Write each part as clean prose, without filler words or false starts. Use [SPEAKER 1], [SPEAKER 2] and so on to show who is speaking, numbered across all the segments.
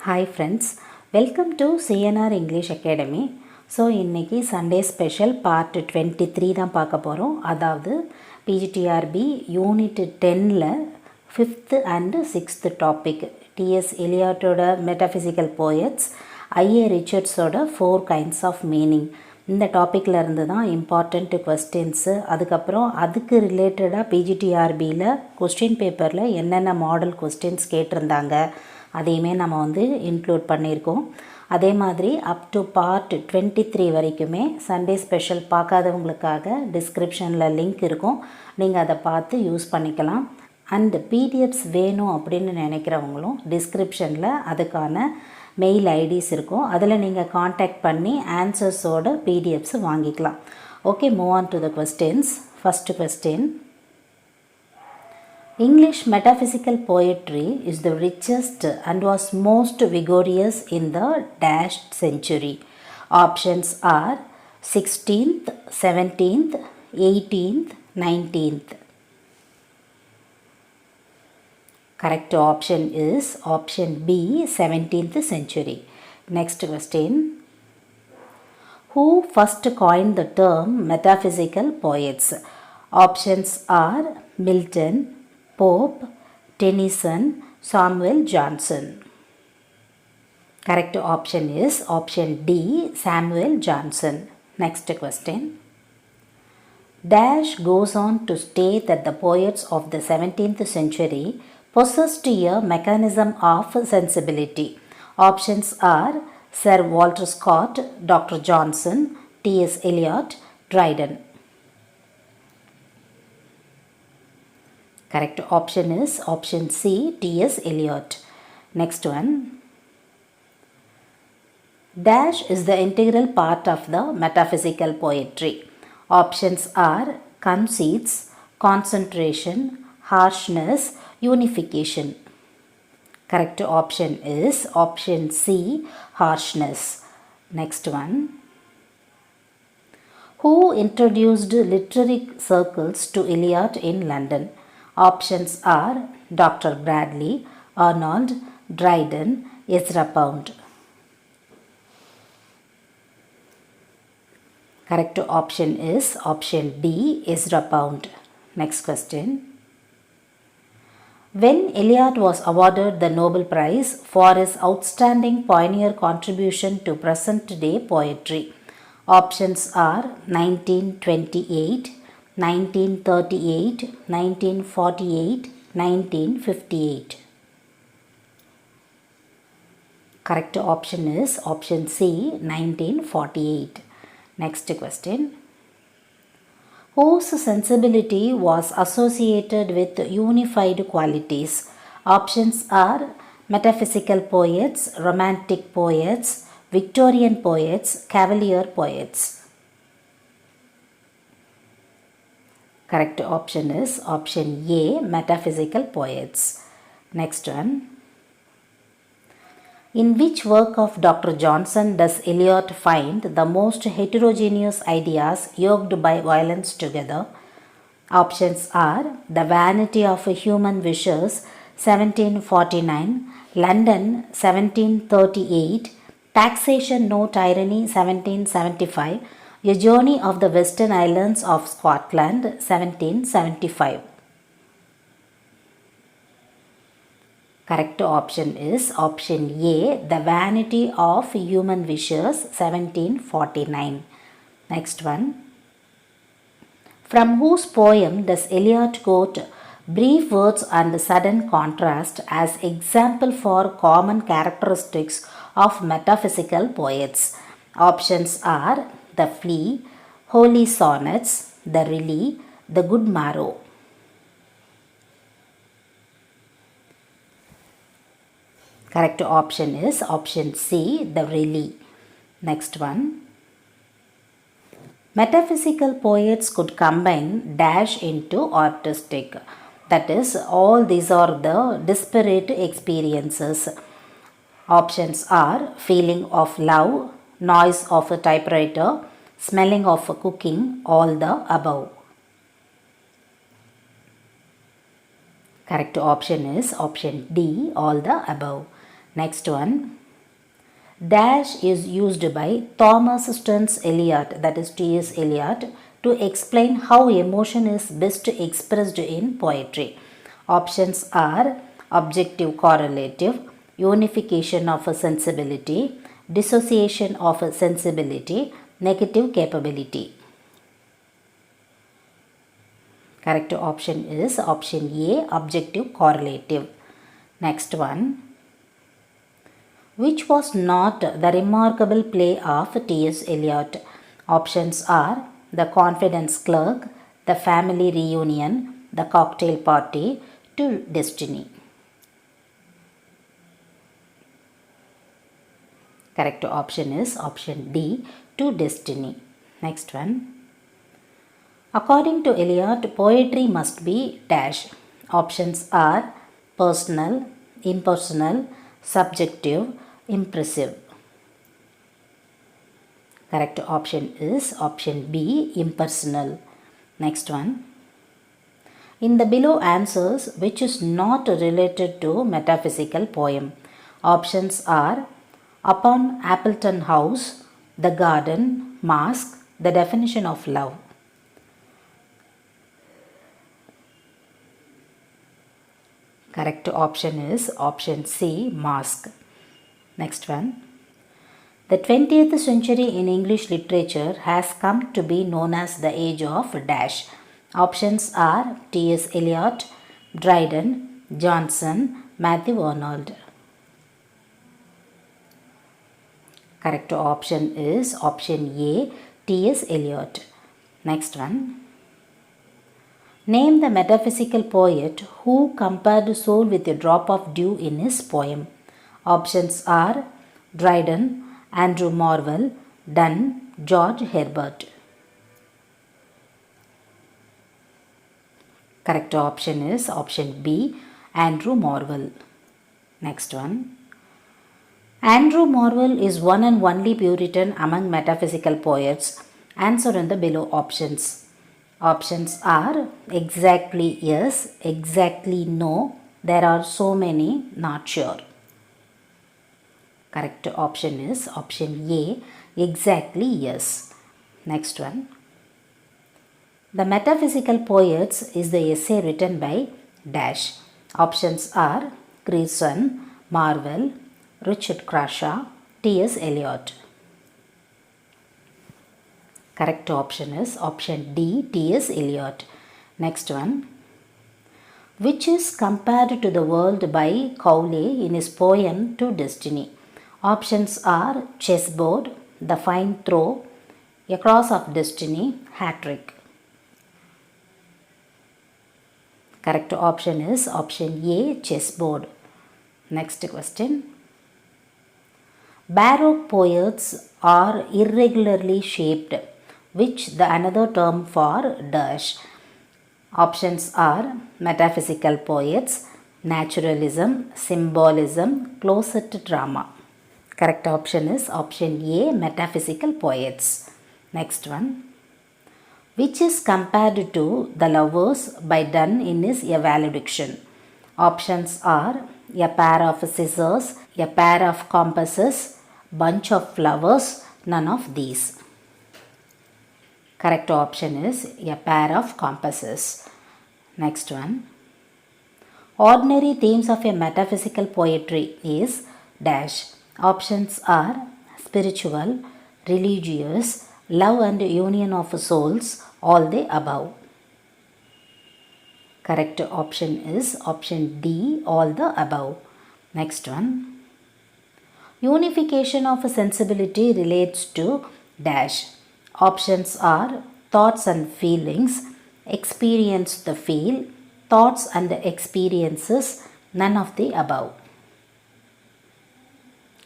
[SPEAKER 1] Hi friends, welcome to CNR English Academy. So இன்றைக்கி Sunday special part 23 தான் பார்க்க போகிறோம். அதாவது பிஜிடிஆர்பி யூனிட் 10ல் 5th and 6th topic TS எலியாட்டோட மெட்டாஃபிசிக்கல் போயட்ஸ், ஐஏ ரிச்சர்ட்ஸோட 4 கைண்ட்ஸ் ஆஃப் மீனிங், இந்த டாப்பிக்கில் இருந்து தான் இம்பார்ட்டண்ட் கொஸ்டின்ஸு. அதுக்கப்புறம் அதுக்கு ரிலேட்டடாக பிஜிடிஆர்பியில் கொஸ்டின் பேப்பரில் என்னென்ன மாடல் கொஸ்டின்ஸ் கேட்டிருந்தாங்க அதையுமே நம்ம இன்க்ளூட் பண்ணியிருக்கோம். அதே மாதிரி அப் டு பார்ட் 23 வரைக்குமே சண்டே ஸ்பெஷல் பார்க்காதவங்களுக்காக டிஸ்கிரிப்ஷனில் லிங்க் இருக்கும், நீங்கள் அதை பார்த்து யூஸ் பண்ணிக்கலாம். அண்ட் பிடிஎஃப்ஸ் வேணும் அப்படின்னு நினைக்கிறவங்களும் டிஸ்கிரிப்ஷனில் அதுக்கான மெயில் ஐடிஸ் இருக்கும், அதில் நீங்கள் காண்டாக்ட் பண்ணி ஆன்சர்ஸோட பிடிஎஃப்ஸ் வாங்கிக்கலாம். Okay, move on to the questions. First question: English metaphysical poetry is the richest and was most vigorous in the dashed century. Options are 16th, 17th, 18th, 19th. Correct option is option B, 17th century. Next question: Who first coined the term metaphysical poets? Options are Milton, Pope, Tennyson, Samuel Johnson. Correct option is option D, Samuel Johnson. Next question: Dash goes on to state that the poets of the 17th century possessed a mechanism of sensibility. Options are Sir Walter Scott, Dr. Johnson, T.S. Eliot, Dryden. Correct option is option C, T.S. Eliot. Next one: Dash is the integral part of the metaphysical poetry. Options are conceits, concentration, harshness, unification. Correct option is option C, harshness. Next one: Who introduced literary circles to Eliot in London? Options are Dr. Bradley, Arnold, Dryden, Ezra Pound. Correct option is option D, Ezra Pound. Next question: When Eliot was awarded the Nobel Prize for his outstanding pioneer contribution to present-day poetry? Options are 1928, 1938, 1948, 1958. Correct option is option C, 1948. Next question: Whose sensibility was associated with unified qualities? Options are metaphysical poets, romantic poets, Victorian poets, Cavalier poets. Correct option is option A, metaphysical poets. Next one: In which work of Dr. Johnson does Eliot find the most heterogeneous ideas yoked by violence together? Options are The Vanity of Human Wishes, 1749, London, 1738, Taxation No Tyranny, 1775, A Journey of the Western Islands of Scotland, 1775. Correct option is option A, The Vanity of Human Wishes, 1749. Next one: From whose poem does Eliot quote brief words and sudden contrast as example for common characteristics of metaphysical poets? Options are The Flea, Holy Sonnets, The Riley, The Good Marrow. Correct option is option C, The Riley. Next one: Metaphysical poets could combine dash into artistic. That is, all these are the disparate experiences. Options are feeling of love, noise of a typewriter, smelling of cooking, all the above. Correct option is option D, all the above. Next one. Dash is used by Thomas Stearns Eliot, that is T.S. Eliot, to explain how emotion is best expressed in poetry. Options are objective correlative, unification of a sensibility, dissociation of a sensibility, negative capability. Correct option is option A, objective correlative. Next one. Which was not the remarkable play of T.S. Eliot? Options are The Confidence Clerk, The Family Reunion, The Cocktail Party, To Destiny. Correct option is option D, To Destiny. Next one. According to Eliot, poetry must be dash. Options are personal, impersonal, subjective, impressive. Correct option is option B, impersonal. Next one. In the below answers, which is not related to metaphysical poem? Options are Upon Appleton House, The Garden, Mask, The Definition of Love. Correct option is option C, Mask. Next one. The 20th century in English literature has come to be known as the age of dash. Options are T.S. Eliot, Dryden, Johnson, Matthew Arnold. Correct option is option A, T.S. Eliot. Next one. Name the metaphysical poet who compared soul with a drop of dew in his poem. Options are Dryden, Andrew Marvell, Donne, George Herbert. Correct option is option B, Andrew Marvell. Next one. Andrew Marvell is one and only Puritan among metaphysical poets. Answer in the below options. Options are exactly yes, exactly no, there are so many, not sure. Correct option is option A, exactly yes. Next one. The Metaphysical Poets is the essay written by dash. Options are Grierson, Marvell, Richard Crashaw, T.S. Eliot. Correct option is option D, T.S. Eliot. Next one. Which is compared to the world by Cowley in his poem To Destiny? Options are chessboard, the fine throw, a cross of destiny, hat trick. Correct option is option A, chessboard. Next question. Baroque poets are irregularly shaped, which the another term for dash. Options are metaphysical poets, naturalism, symbolism, closet drama. Correct option is option A, metaphysical poets. Next one. Which is compared to The Lovers by Donne in his A Valediction. Options are a pair of scissors, a pair of compasses, bunch of flowers, none of these. Correct option is a pair of compasses. Next one. Ordinary themes of a metaphysical poetry is dash. Options are spiritual, religious, love and union of souls, all the above. Correct option is option D, all the above. Next one. Unification of a sensibility relates to dash. Options are thoughts and feelings, experience the feel, thoughts and experiences, none of the above.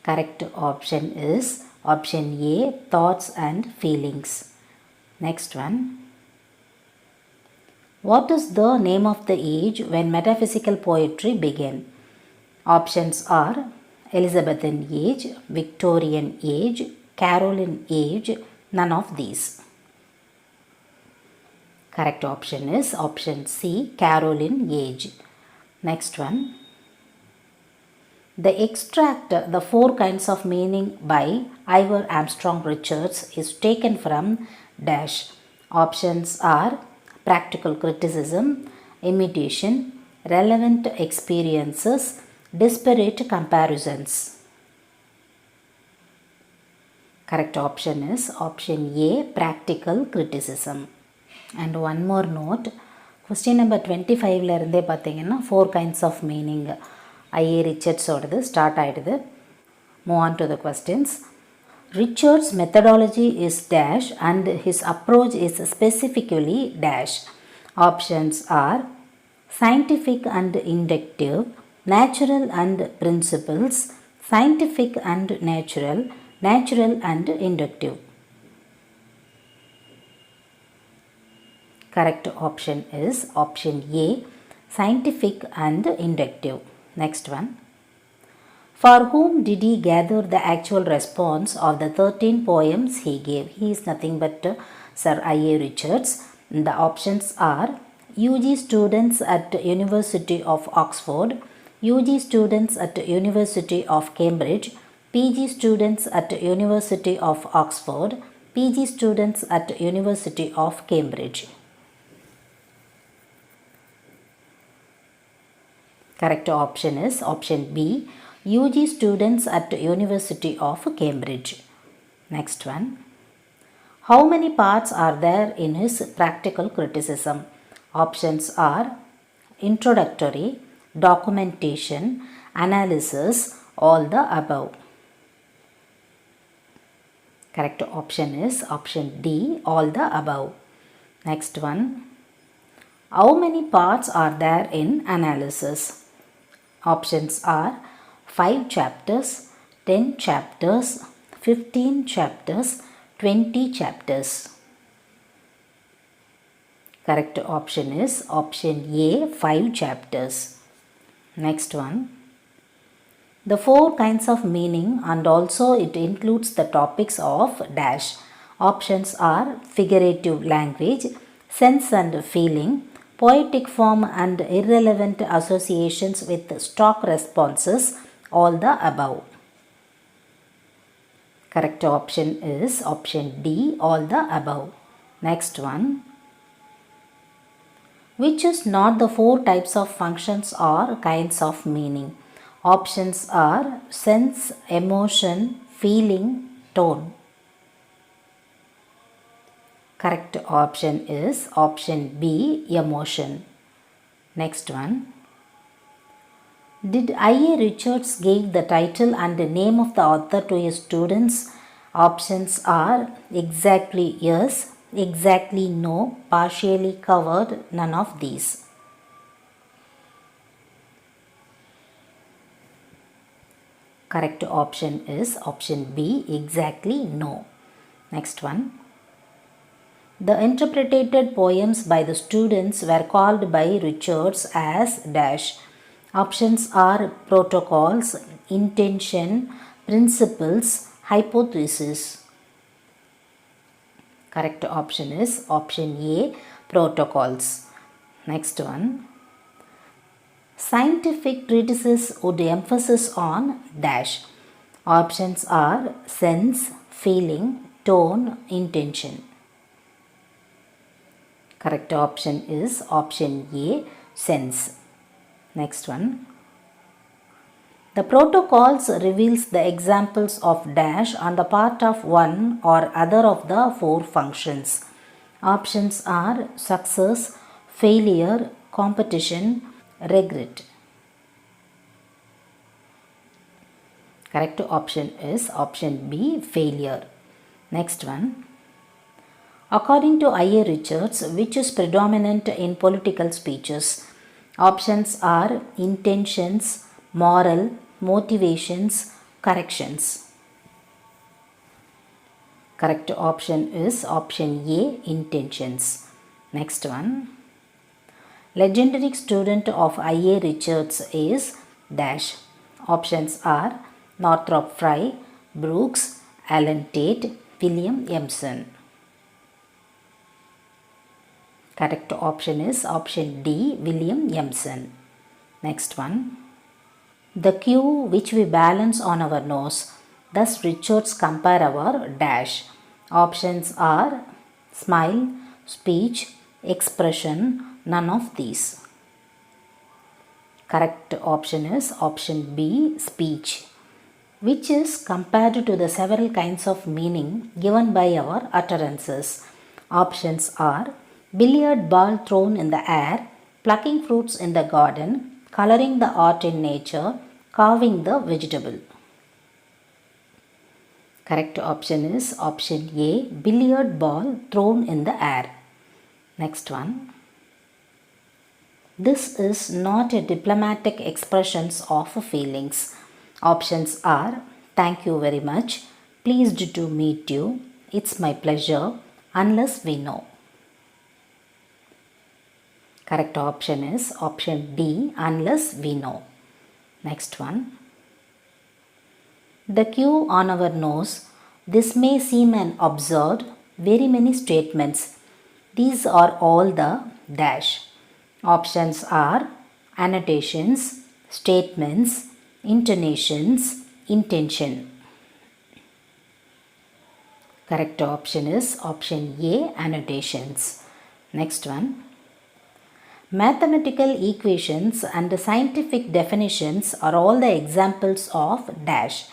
[SPEAKER 1] Correct option is option A, thoughts and feelings. Next one. What is the name of the age when metaphysical poetry began? Options are Elizabethan age, Victorian age, Caroline age, none of these. Correct option is option C, Caroline age. Next one. The extract, The Four Kinds of Meaning by Ivor Armstrong Richards is taken from dash. Options are practical criticism, imitation, relevant experiences, disparate comparisons. Correct option is option A, practical criticism. And one more note, question number 25 ல இருந்தே பார்த்தீங்கன்னா 4 kinds of meaning I.A. Richards ஓடது start ஆயிடுது. Move on to the questions. Richards' methodology is dash and his approach is specifically dash. Options are scientific and inductive, natural and principles, scientific and natural, natural and inductive. Correct option is option A, scientific and inductive. Next one. For whom did he gather the actual response of the 13 poems he gave? He is nothing but Sir I.A. Richards. The options are UG students at University of Oxford, UG students at University of Cambridge, PG students at University of Oxford, PG students at University of Cambridge. Correct option is option B, UG students at University of Cambridge. Next one. How many parts are there in his practical criticism? Options are introductory, documentation, analysis, all the above. Correct option is option D, all the above. Next one. How many parts are there in analysis? Options are 5 chapters, 10 chapters, 15 chapters, 20 chapters. Correct option is option A, 5 chapters. Next one. The 4 kinds of meaning and also it includes the topics of dash. Options are figurative language, sense and feeling, poetic form and irrelevant associations with stock responses, all the above. Correct option is option D, all the above. Next one. Which is not the 4 types of functions or kinds of meaning? Options are sense, emotion, feeling, tone. Correct option is option B, emotion. Next one. Did I.A. Richards give the title and the name of the author to his students? Options are exactly yes, exactly no, partially covered, none of these. Correct option is option B, exactly no. Next one. The interpreted poems by the students were called by Richards as dash. Options are protocols, intention, principles, hypothesis. Correct option is option A, protocols. Next one. Scientific treatises would emphasize on dash. Options are sense, feeling, tone, intention. Correct option is option A, sense. Next one. The protocols reveals the examples of dash on the part of one or other of the 4 functions. Options are success, failure, competition, regret. Correct option is option B, failure. Next one. According to I.A. Richards, which is predominant in political speeches? Options are intentions, moral, motivations, corrections. Correct option is option A, intentions. Next one. Legendary student of I.A. Richards is dash. Options are Northrop Frye, Brooks, Alan Tate, William Emerson. Correct option is option D, William Emerson. Next one. The cue which we balance on our nose. Thus Richards compare our dash. Options are smile, speech, expression, none of these. Correct option is option B, speech, which is compared to the several kinds of meaning given by our utterances. Options are billiard ball thrown in the air, plucking fruits in the garden, coloring the art in nature, carving the vegetable. Correct option is option A, billiard ball thrown in the air. Next one. This is not a diplomatic expressions of feelings. Options are thank you very much, pleased to meet you, it's my pleasure, unless we know. Correct option is option D, unless we know. Next one. The cue on our nose. This may seem an absurd, very many statements. These are all the dash. Options are annotations, statements, intonations, intention. Correct option is option A, annotations. Next one. Mathematical equations and scientific definitions are all the examples of dash.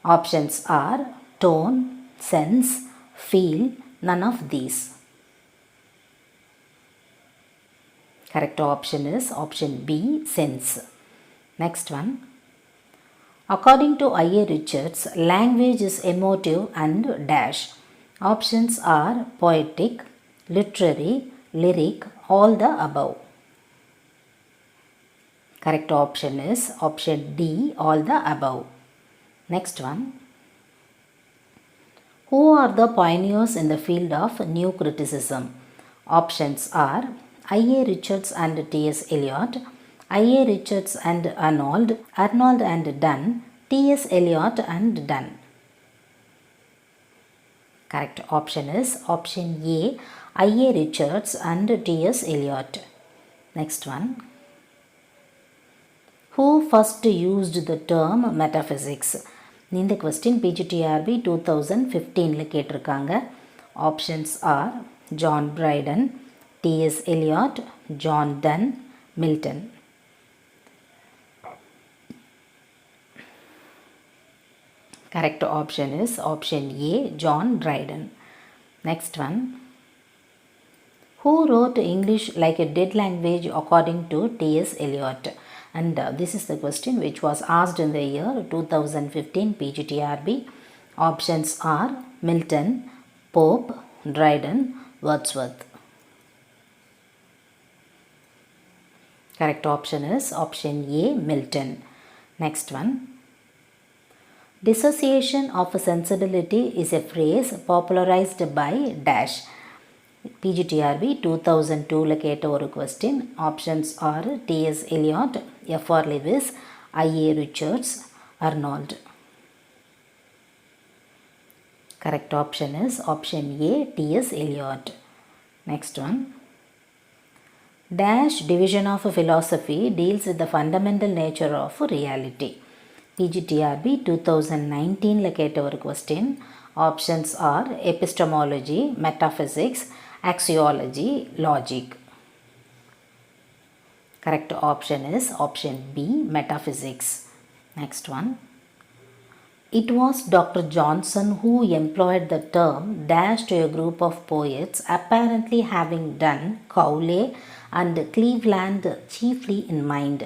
[SPEAKER 1] Options are tone, sense, feel, none of these. Correct option is option B, sense. Next one. According to I.A. Richards, language is emotive and dash. Options are poetic, literary, lyric, all the above. Correct option is option D, all the above. Next one. Who are the pioneers in the field of new criticism? Options are I.A. Richards and T.S. Eliot, I.A. Richards and Arnold, Arnold and Dunn, T.S. Eliot and Dunn. Correct option is option A, I.A. Richards and T.S. Eliot. Next one. Who first used the term metaphysics? இந்த question PGTRB 2015 கேட்டிருக்காங்க. Options are John Dryden, T.S. Eliot, John Donne, Milton. Correct option is option A, John Dryden. Next one. Who wrote English like a dead language according to T.S. Eliot? And this is the question which was asked in the year 2015 PGTRB. Options are Milton, Pope, Dryden, Wordsworth. Correct option is option A, Milton. Next one. Dissociation of sensibility is a phrase popularized by dash. PGTRB 2002 கேட்ட ஒரு question. Options are T.S. Eliot, F.R. Lewis, I.A. Richards, Arnold. Correct option is option A, T.S. Eliot. Next one. Dash division of philosophy deals with the fundamental nature of reality. PGTRB 2019 கேட்ட ஒரு question. Options are epistemology, metaphysics, axiology, logic. Correct option is option B, metaphysics. Next one. It was Dr. Johnson who employed the term dash to a group of poets apparently having done Cowley and Cleveland chiefly in mind.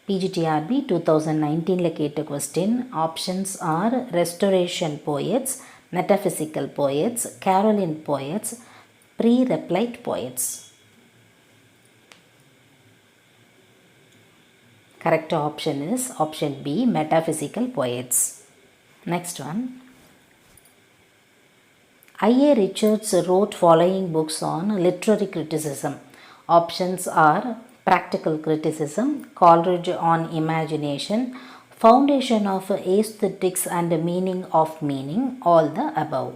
[SPEAKER 1] PGTRB 2019 கேட்ட question. Options are restoration poets, metaphysical poets, Caroline poets, pre-Raphaelite poets. Correct option is option B, metaphysical poets. Next one. I.A. Richards wrote following books on literary criticism. Options are Practical Criticism, Coleridge on Imagination, Foundation of Aesthetics and Meaning of Meaning, all the above.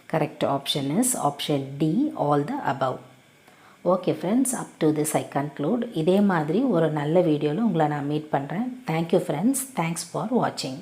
[SPEAKER 1] Correct option is option D, all the above. Okay friends, up to this I conclude. இதே மாதிரி ஒரு நல்ல வீடியோவில் உங்களை நான் meet பண்ணுறேன். Thank you friends. Thanks for வாட்சிங்.